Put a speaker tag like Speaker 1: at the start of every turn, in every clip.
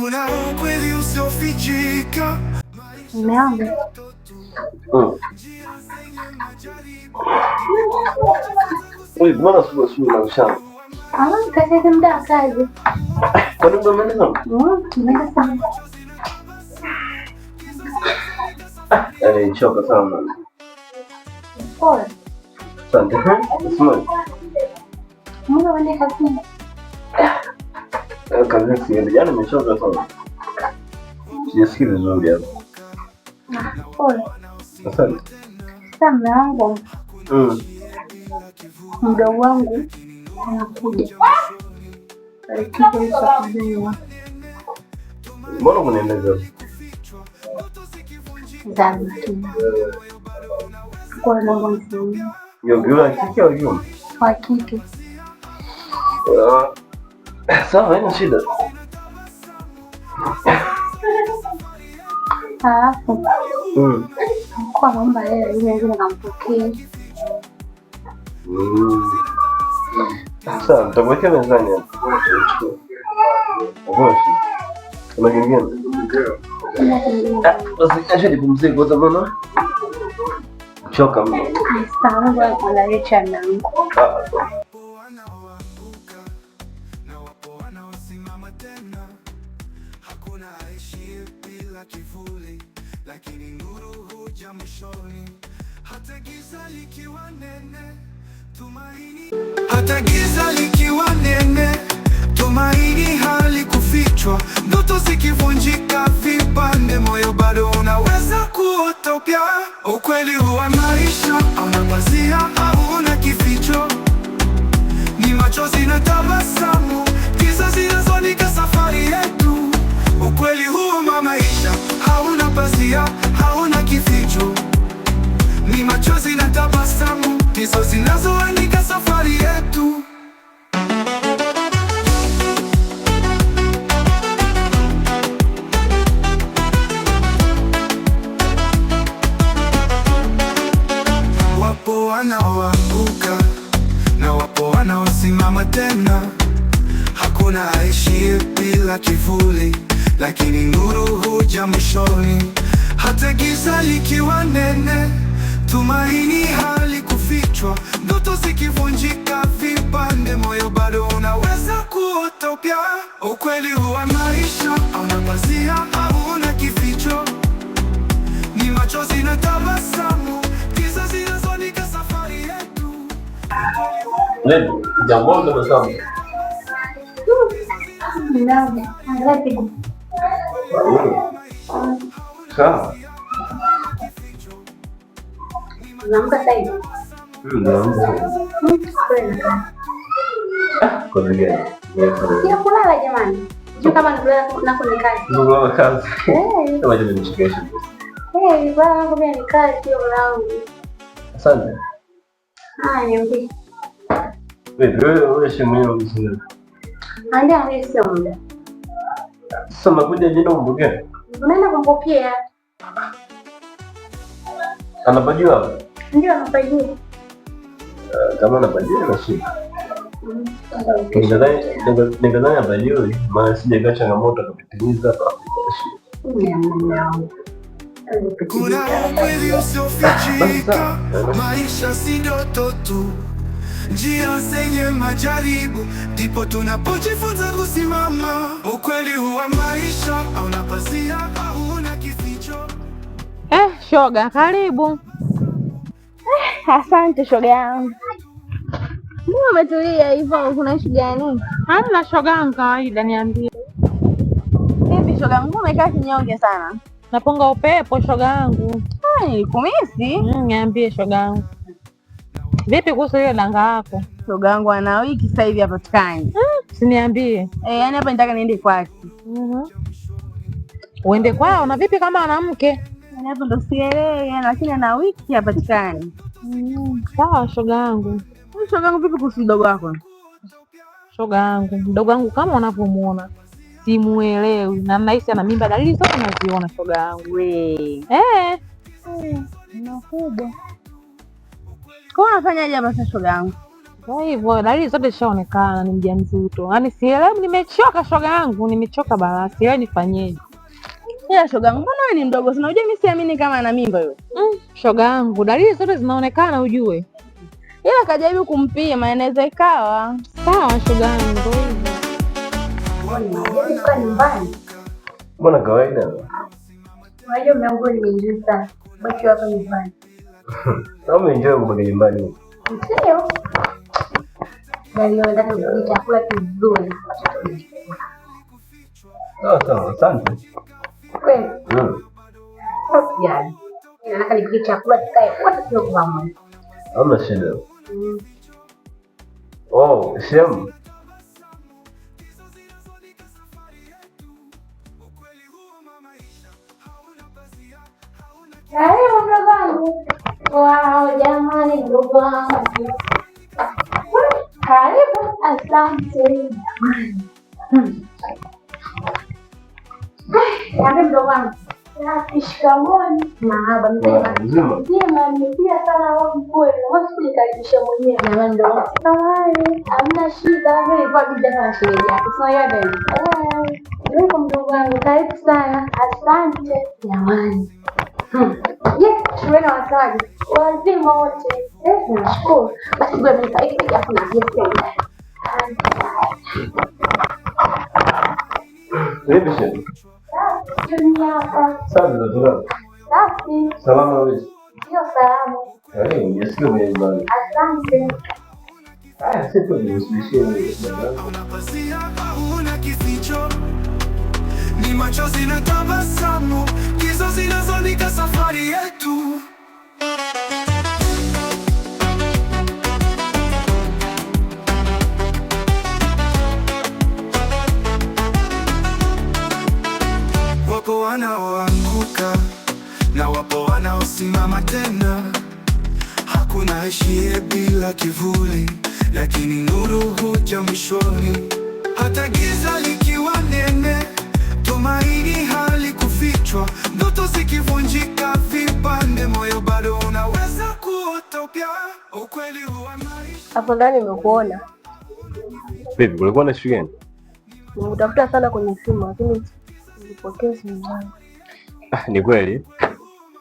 Speaker 1: Kuna ukweli usiofichika.
Speaker 2: Umeanza?
Speaker 3: Oi, mbona asubuhi na mchana?
Speaker 2: Kazi muda kazi.
Speaker 3: Kwa nini umeenda?
Speaker 2: Tumeenda sana.
Speaker 3: Choka sana.
Speaker 2: Pole.
Speaker 3: Asante. Simama.
Speaker 2: Mbona unaenda kazini?
Speaker 3: Kazi siendi. Jana nimechoka sana. Sijasikii vizuri hapo.
Speaker 2: Pole.
Speaker 3: Asante.
Speaker 2: Sasa mume wangu. Mdogo wangu anakuja.
Speaker 3: Mbona unaendelea?
Speaker 2: Zama tu. Kwa nini msanii?
Speaker 3: Yule kike au yule?
Speaker 2: Wa kike.
Speaker 3: Sawa, haina shida.
Speaker 2: Kwa mambo yale yule nikampokea.
Speaker 3: Sawa, nitakuwekea mezani hapo. Kuna kingine? Basi acha nipumzike kwa sababu choka mno.
Speaker 2: Sawa, kwa licha nangu.
Speaker 1: Hakuna aishi bila kivuli, lakini nuru huja mwishoni. Hata giza likiwa nene, tumaini. Hata giza likiwa nene, tumaini halikufichwa. Ndoto zikivunjika vipande, moyo bado unaweza kuota upya. Ukweli huwa maisha, hauna pazia, hauna kificho. Ni machozi na tabasamu, giza zinazoandika safari yetu. Ukweli huwa maisha, hauna pazia, hauna kificho. Ni machozi na tabasamu, giza zinazoandika safari yetu. Wapo wanaoanguka na wapo wanaosimama tena. Hakuna aishiye bila kivuli, lakini nuru huja mwishoni. Hata giza likiwa nene, tumaini halikufichwa. Ndoto zikivunjika vipande, moyo bado unaweza kuota upya. Ukweli huwa maisha, hauna pazia, hauna kificho. Ni machozi na tabasamu, giza zinazoandika safari yetu.
Speaker 3: Ndio, jambo ndio sawa.
Speaker 2: Ndio, angalau.
Speaker 3: Sawa.
Speaker 2: Naamka sasa hivi.
Speaker 3: Kwa nini?
Speaker 2: Sio kulala jamani. Sio kama nako ni kazi.
Speaker 3: Ndio kazi. Kama jana nimechekesha.
Speaker 2: Bwana wangu mimi ni kazi sio mlango.
Speaker 3: Asante.
Speaker 2: Niambie.
Speaker 3: Wewe shemeo mzuri.
Speaker 2: Andia sio muda.
Speaker 3: Sasa nakuja jina umbugeni.
Speaker 2: Unaenda kumpokea.
Speaker 3: Anapajua hapa?
Speaker 2: Ndio anapajua.
Speaker 3: Kama anapajua na shida. Ningadhani apajui, maana sijaga changamoto kapitiliza hapa.
Speaker 1: Kuna ukweli usiofichika, maisha si ndoto tu. Njia zenye majaribu, ndipo tunapojifunza kusimama. Ukweli huwa maisha, hauna pazia, hauna kificho.
Speaker 4: Shoga, karibu.
Speaker 2: Asante shoga yangu. Mbona umetulia hivyo? Kuna shida gani?
Speaker 4: Hamna shoga yangu, kawaida. Niambie.
Speaker 2: Hivi shoga yangu umekaa kinyonge sana.
Speaker 4: Napunga upepo shoga yangu.
Speaker 2: Nilikumisi.
Speaker 4: Niambie shoga yangu. Vipi kuhusu hiyo danga yako?
Speaker 2: Shoga yangu ana wiki sasa hivi hapatikani.
Speaker 4: Siniambie.
Speaker 2: Yaani hapa nataka niende kwake.
Speaker 4: Uende kwao na vipi kama ana mke?
Speaker 2: Yaani hapo ndo sielewi, lakini ana wiki hapatikani.
Speaker 4: Sawa shoga yangu.
Speaker 2: Shoga yangu vipi kuhusu mdogo wako?
Speaker 4: Shoga yangu, mdogo wangu kama unavyomuona simuelewi na nahisi ana mimba, dalili zote naziona shoga yangu.
Speaker 2: Nakubwa. Kwa unafanyaje hapa sasa shoga yangu?
Speaker 4: Kwa hivyo dalili zote zishaonekana ni mjamzito. Yaani sielewi, nimechoka shoga yangu, nimechoka bala. Sielewi nifanyeje.
Speaker 2: Ila shoga yangu, mbona wewe ni mdogo sana? Unajua mimi siamini kama ana mimba yule.
Speaker 4: Shoga yangu, dalili zote zinaonekana ujue.
Speaker 2: Ila kajaribu kumpima, inaweza ikawa.
Speaker 4: Sawa shoga yangu.
Speaker 5: Nyumbani.
Speaker 3: Mbona kawaida?
Speaker 5: Unajua mlango nimeingia sana. Baki hapa nyumbani.
Speaker 3: Kama enjoy kubaki nyumbani.
Speaker 5: Ndio. Ndio nataka kupika chakula kizuri.
Speaker 3: Sawa, asante.
Speaker 5: Kweli? Yaani, nataka nipike chakula kikae wote sio kwa mmoja.
Speaker 3: Hamna shida. Oh, Shem.
Speaker 5: Karibu mdogo wangu. Wow, jamani mdogo wangu. Karibu, asante. Karibu mdogo wangu. Shikamoo. Marhaba mzima. Mzima, nimepia sana wangu kweli. Wacha kujikaribisha mwenyewe. Jamani ndogo. Samahani, hamna shida. Mimi kwa bibi na sherehe yake. Sio yeye. Ndio mdogo wangu. Karibu sana. Asante. Jamani. Tuwena wataji wazima wote. Nashukuru. Basi ngoja nikaike hapo na pia.
Speaker 3: Vipi Shem?
Speaker 5: Safi.
Speaker 3: Salama wewe?
Speaker 5: Sio salamu.
Speaker 3: Unasikia mwenye nyumbani?
Speaker 5: Asante.
Speaker 3: Sasa tunasubishia
Speaker 1: Hauna pazia, hauna kificho, ni machozi na tabasamu, hizo zinazoandika safari yetu. Wapo wanaoanguka na wapo wanaosimama tena, hakuna aishiye bila kivuli, lakini nuru huja mwishoni. Hata giza likiwa nene, tumaini halikufichwa. Ndoto zikivunjika vipande, moyo bado unaweza kuota upya. Ukweli huwa maisha.
Speaker 5: Hapo ndani nimekuona.
Speaker 3: Vipi, kulikuwa na issue gani?
Speaker 5: Nimetafuta sana kwenye simu lakini nilipokea simu yangu.
Speaker 3: Ni kweli.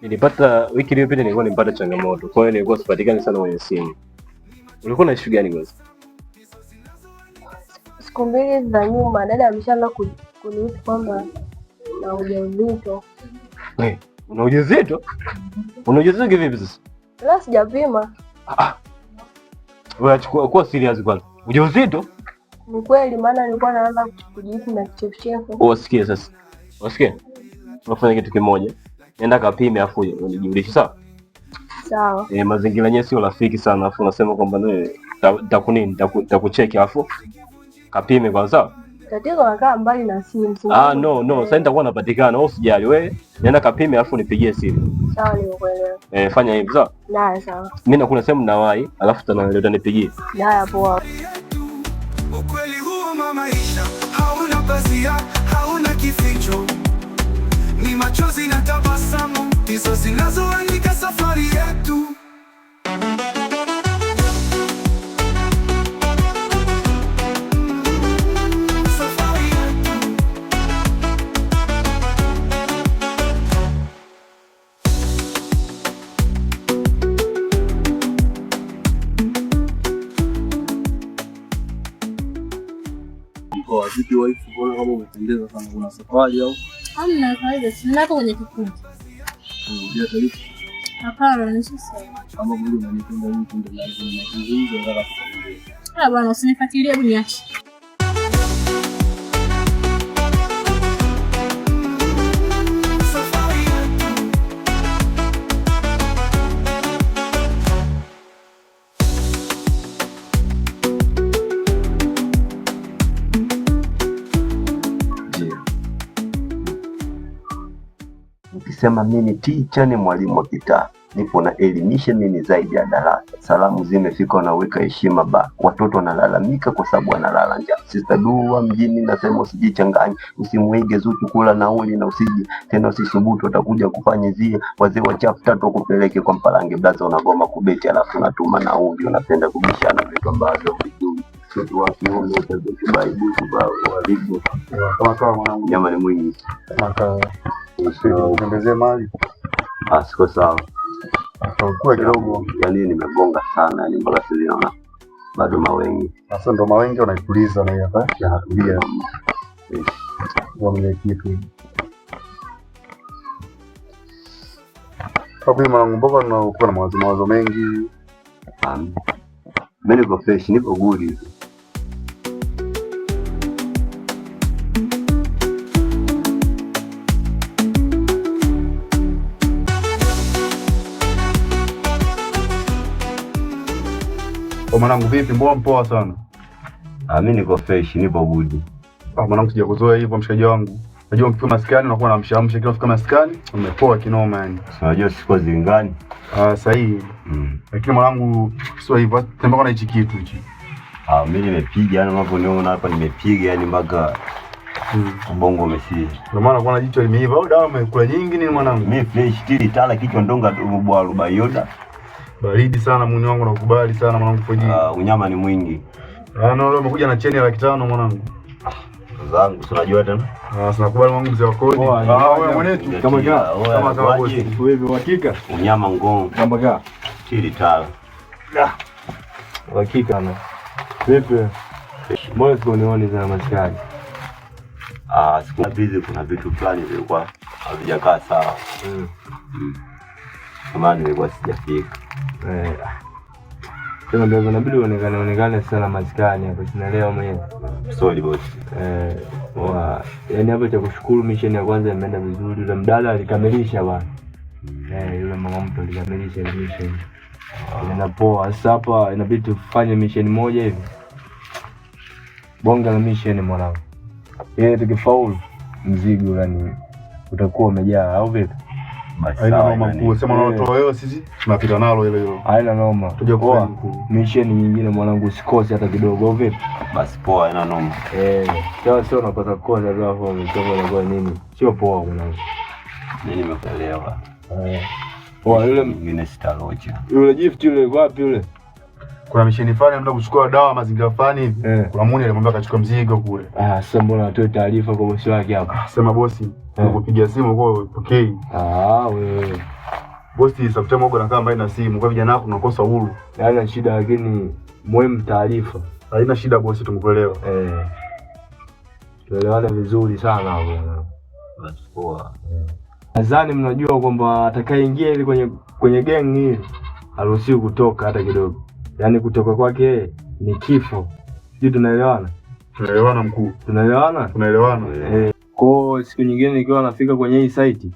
Speaker 3: Nilipata wiki iliyopita nilikuwa nimepata changamoto. Kwa hiyo nilikuwa sipatikani sana kwenye simu. Ulikuwa na issue gani kwanza?
Speaker 5: Siku mbili za nyuma dada ameshaanza kunihusu kwamba na ujauzito.
Speaker 3: Una ujauzito? Una ujauzito kivipi sasa?
Speaker 5: La, sijapima.
Speaker 3: Wewe achukua kwa serious kwanza. Ujauzito?
Speaker 5: Ni kweli, maana nilikuwa naanza kujihisi na kichefuchefu.
Speaker 3: Usikie sasa. Usikie. Unafanya kitu kimoja. Nenda kapime afu unijulishe sawa?
Speaker 5: Sawa.
Speaker 3: Mazingira yenyewe sio rafiki sana afu unasema kwamba wewe nitakucheki afu kapime kwanza sawa?
Speaker 5: Tatizo nakaa mbali na simu.
Speaker 3: No, sasa nitakuwa napatikana, wewe usijali. Wewe nenda kapime afu nipigie simu.
Speaker 5: Sawa, nimekuelewa.
Speaker 3: Fanya hivi sawa?
Speaker 5: Sawa.
Speaker 3: Mimi nakuna sehemu nawahi, alafu utanipigie.
Speaker 5: Poa.
Speaker 1: Ukweli huwa maisha, hauna pazia, hauna kificho, ni machozi na tabasamu, hizo zinazoandika safari yetu. Safari yetu.
Speaker 6: Kwa vipi wife, mbona kama umependeza sana, kuna safari au?
Speaker 2: Hamna, kawaida. Sinapo kwenye kikundi.
Speaker 6: Ndio taifa.
Speaker 2: Hapana, ni sasa.
Speaker 6: Kama Mungu ananipenda mimi ndio lazima nizungumze nataka kuongea.
Speaker 2: Bwana, usinifuatilie hebu niache.
Speaker 1: Safari yetu.
Speaker 3: Ukisema mimi teacher ni mwalimu wa gitaa,
Speaker 7: nipo na elimisha mimi zaidi ya darasa. Salamu zimefika, wanaweka heshima ba, watoto wanalalamika kwa sababu wanalala njaa. Sister Dua mjini nasema usijichanganye, usimwige Zuchu kula nauli na usiji tena usisubutu, utakuja kufanya zia wazee wa chafu tatu kupeleke kwa Mpalange. Blaza unagoma kubeti alafu unatuma nauli, unapenda kubishana vitu ambavyo vijui mtoto wa kiume utabaibu walibu kama mwanangu nyama ni mwingi
Speaker 8: maka usitembezee mali
Speaker 7: siko sawa
Speaker 8: kwa kidogo,
Speaker 7: yani nimegonga sana, yani mpaka siliona bado mawengi.
Speaker 8: Sasa ndo mawengi wanaipuliza na hapa ya hatulia wamle kitu kwa mimi mwanangu, mbona unakuwa na mawazo mengi?
Speaker 7: Mimi niko fresh, niko good.
Speaker 8: Mwanangu vipi, mbona mpoa sana?
Speaker 7: Mimi niko fresh, nipo good.
Speaker 8: Mwanangu sijakuzoea hivyo mshikaji wangu. Unajua ukifika maskani unakuwa na mshamsha, kila ukifika maskani umepoa kinoma yani.
Speaker 7: Unajua siko zingani.
Speaker 8: Sahihi. Lakini mwanangu sio hivyo, tembea na hichi kitu hichi.
Speaker 7: Mimi nimepiga yani, unaponiona hapa nimepiga yani mpaka ubongo umesii.
Speaker 8: Ndio maana kwa jicho limeiva au dawa umekula nyingi nini mwanangu?
Speaker 7: Mimi fresh tili tala kichwa ndonga bwa arobayoda.
Speaker 8: Baridi sana muni wangu, nakubali sana mwanangu kwa jini.
Speaker 7: Unyama ni mwingi.
Speaker 8: No, leo umekuja na cheni ya 500 mwanangu.
Speaker 7: Zangu si unajua tena.
Speaker 8: Sina kubali mwanangu mzee wa kodi. Wewe mwanetu kama bosi.
Speaker 3: Wewe hakika
Speaker 7: unyama ngongo
Speaker 3: kama ga
Speaker 7: tili tala.
Speaker 3: Hakika na vipi? Mbona sionioni sana maskani?
Speaker 7: Siku hizi kuna vitu fulani vilikuwa havijakaa sawa. Kama nilikuwa sijafika.
Speaker 3: Tena ndio inabidi uonekane sana maskani hapo, sinaelewa mwenyewe.
Speaker 7: Sorry boss.
Speaker 3: Yaani hapo cha kushukuru mission ya kwanza imeenda vizuri. Yule mdada alikamilisha bwana. Yule mama mtu alikamilisha ile mission. Inaenda poa. Sasa hapa inabidi tufanye mission moja hivi. Bonga la mission mwanangu. Tukifaulu mzigo yani utakuwa umejaa au vipi?
Speaker 8: Haina noma mkuu, sema na watu wao sisi tunapita nalo hilo.
Speaker 3: Haina noma.
Speaker 8: Tuje kwa mkuu.
Speaker 3: Mission nyingine mwanangu usikose hata kidogo au vipi?
Speaker 7: Basi poa, haina noma.
Speaker 3: Sio unapata kosa tu hapo mchongo kwa nini? Sio poa mwanangu.
Speaker 7: Mimi nimekuelewa.
Speaker 3: Yule
Speaker 7: mwingine sitalocha.
Speaker 3: Yule gift yule wapi yule?
Speaker 8: Kuna misheni fulani anataka kuchukua dawa mazingira fulani hivi. Kuna muni alimwambia akachukua mzigo kule.
Speaker 3: Sasa mbona atoe taarifa kwa bosi wake hapa?
Speaker 8: Sema bosi, unapopiga simu kwa upokei.
Speaker 3: Wewe.
Speaker 8: Bosi sometimes uko nakaa mbali na simu, kwa vijana wako unakosa uhuru.
Speaker 3: Haina shida lakini muhimu taarifa.
Speaker 8: Haina shida bosi, tumekuelewa.
Speaker 3: Tuelewane vizuri sana hapo.
Speaker 7: Basi poa.
Speaker 3: Nadhani mnajua kwamba atakayeingia ili kwenye gang hii haruhusiwi kutoka hata kidogo. Yaani kutoka kwake ni kifo. Sisi tunaelewana?
Speaker 8: Tunaelewana mkuu.
Speaker 3: Tunaelewana?
Speaker 8: Tunaelewana.
Speaker 3: Kwa siku nyingine nikiwa nafika kwenye hii site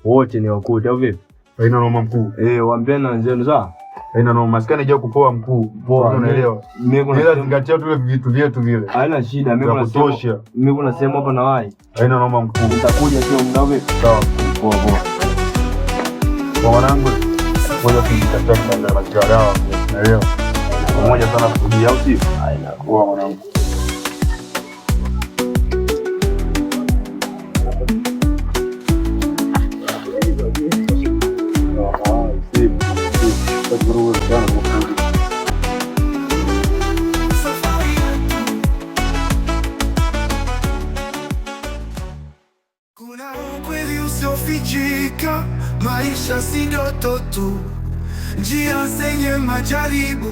Speaker 3: wote ni wakute au vipi?
Speaker 8: Haina noma mkuu.
Speaker 3: Waambie na wenzenu sawa?
Speaker 8: Haina noma, maskani je kupoa mkuu.
Speaker 3: Poa.
Speaker 8: Unaelewa? Mimi kuna zingatia tu vitu vyetu vile.
Speaker 3: Haina shida, mimi kuna sehemu hapa na wai.
Speaker 8: Haina noma mkuu.
Speaker 3: Nitakuja sio muda vipi?
Speaker 8: Sawa.
Speaker 3: Poa.
Speaker 8: Kwa mwanangu, ngoja tujitafuta na mazingira dawa. Unaelewa? Pamoja sana kujia au si?
Speaker 7: Haina
Speaker 8: kwa mwanangu.
Speaker 1: Kuna ukweli usiofichika, maisha si ndoto tu, njia zenye majaribu.